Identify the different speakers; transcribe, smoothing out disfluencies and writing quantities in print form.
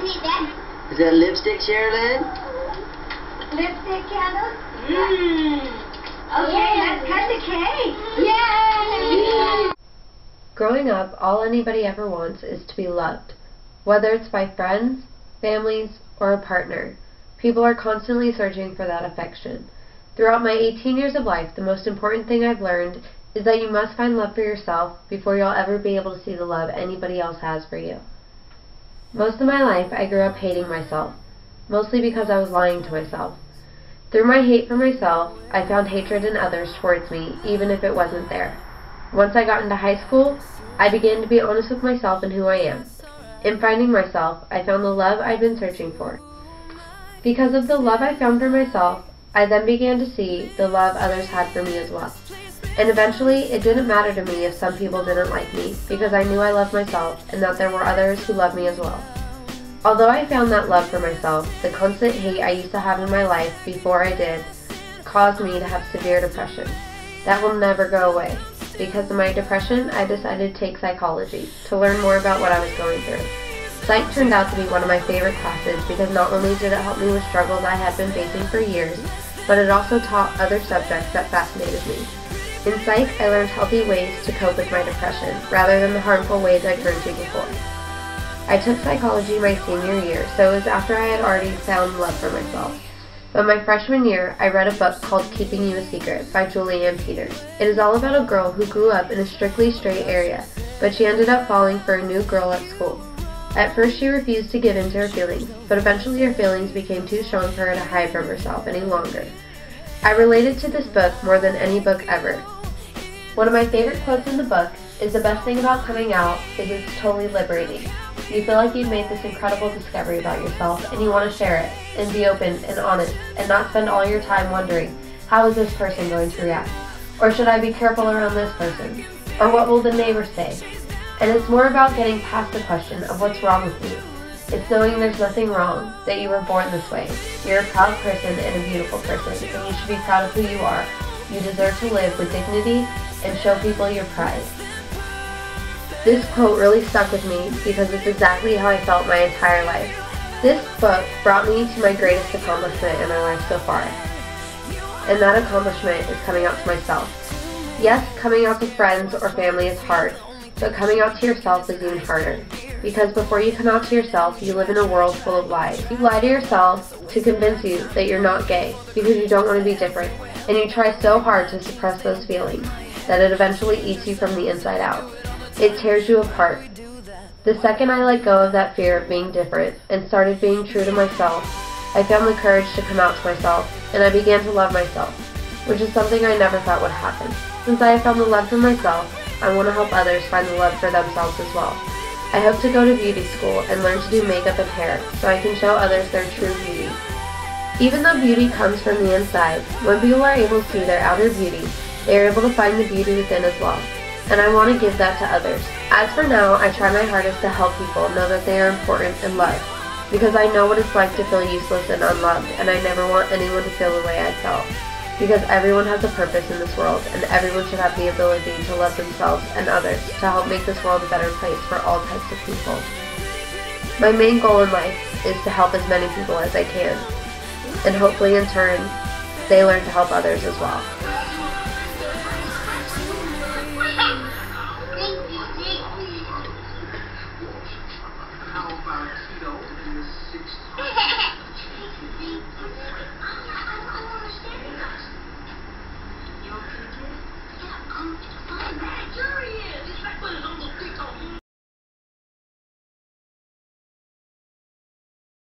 Speaker 1: need that.
Speaker 2: Is that lipstick, Sherilyn?
Speaker 1: Lipstick candles?
Speaker 3: Okay, let's cut the cake.
Speaker 1: Yay!
Speaker 4: Growing up, all anybody ever wants is to be loved. Whether it's by friends, families, or a partner, people are constantly searching for that affection. Throughout my 18 years of life, the most important thing I've learned is that you must find love for yourself before you'll ever be able to see the love anybody else has for you. Most of my life, I grew up hating myself, mostly because I was lying to myself. Through my hate for myself, I found hatred in others towards me, even if it wasn't there. Once I got into high school, I began to be honest with myself and who I am. In finding myself, I found the love I'd been searching for. Because of the love I found for myself, I then began to see the love others had for me as well. And eventually, it didn't matter to me if some people didn't like me, because I knew I loved myself and that there were others who loved me as well. Although I found that love for myself, the constant hate I used to have in my life before I did caused me to have severe depression. That will never go away. Because of my depression, I decided to take psychology to learn more about what I was going through. Psych turned out to be one of my favorite classes because not only did it help me with struggles I had been facing for years, but it also taught other subjects that fascinated me. In psych, I learned healthy ways to cope with my depression, rather than the harmful ways I turned to before. I took psychology my senior year, so it was after I had already found love for myself. But my freshman year, I read a book called Keeping You a Secret by Julianne Peters. It is all about a girl who grew up in a strictly straight area, but she ended up falling for a new girl at school. At first, she refused to give in to her feelings, but eventually her feelings became too strong for her to hide from herself any longer. I related to this book more than any book ever. One of my favorite quotes in the book is, "The best thing about coming out is it's totally liberating. You feel like you've made this incredible discovery about yourself and you want to share it and be open and honest and not spend all your time wondering, how is this person going to react? Or should I be careful around this person? Or what will the neighbors say?" And it's more about getting past the question of what's wrong with you. It's knowing there's nothing wrong, that you were born this way. You're a proud person and a beautiful person, and you should be proud of who you are. You deserve to live with dignity and show people your pride. This quote really stuck with me because it's exactly how I felt my entire life. This book brought me to my greatest accomplishment in my life so far. And that accomplishment is coming out to myself. Yes, coming out to friends or family is hard, but coming out to yourself is even harder. Because before you come out to yourself, you live in a world full of lies. You lie to yourself to convince you that you're not gay because you don't want to be different. And you try so hard to suppress those feelings that it eventually eats you from the inside out. It tears you apart. The second I let go of that fear of being different and started being true to myself, I found the courage to come out to myself, and I began to love myself, which is something I never thought would happen. Since I have found the love for myself, I want to help others find the love for themselves as well. I hope to go to beauty school and learn to do makeup and hair so I can show others their true beauty. Even though beauty comes from the inside, when people are able to see their outer beauty, they are able to find the beauty within as well. And I want to give that to others. As for now, I try my hardest to help people know that they are important and loved, because I know what it's like to feel useless and unloved, and I never want anyone to feel the way I felt. Because everyone has a purpose in this world, and everyone should have the ability to love themselves and others to help make this world a better place for all types of people. My main goal in life is to help as many people as I can, and hopefully in turn, they learn to help others as well.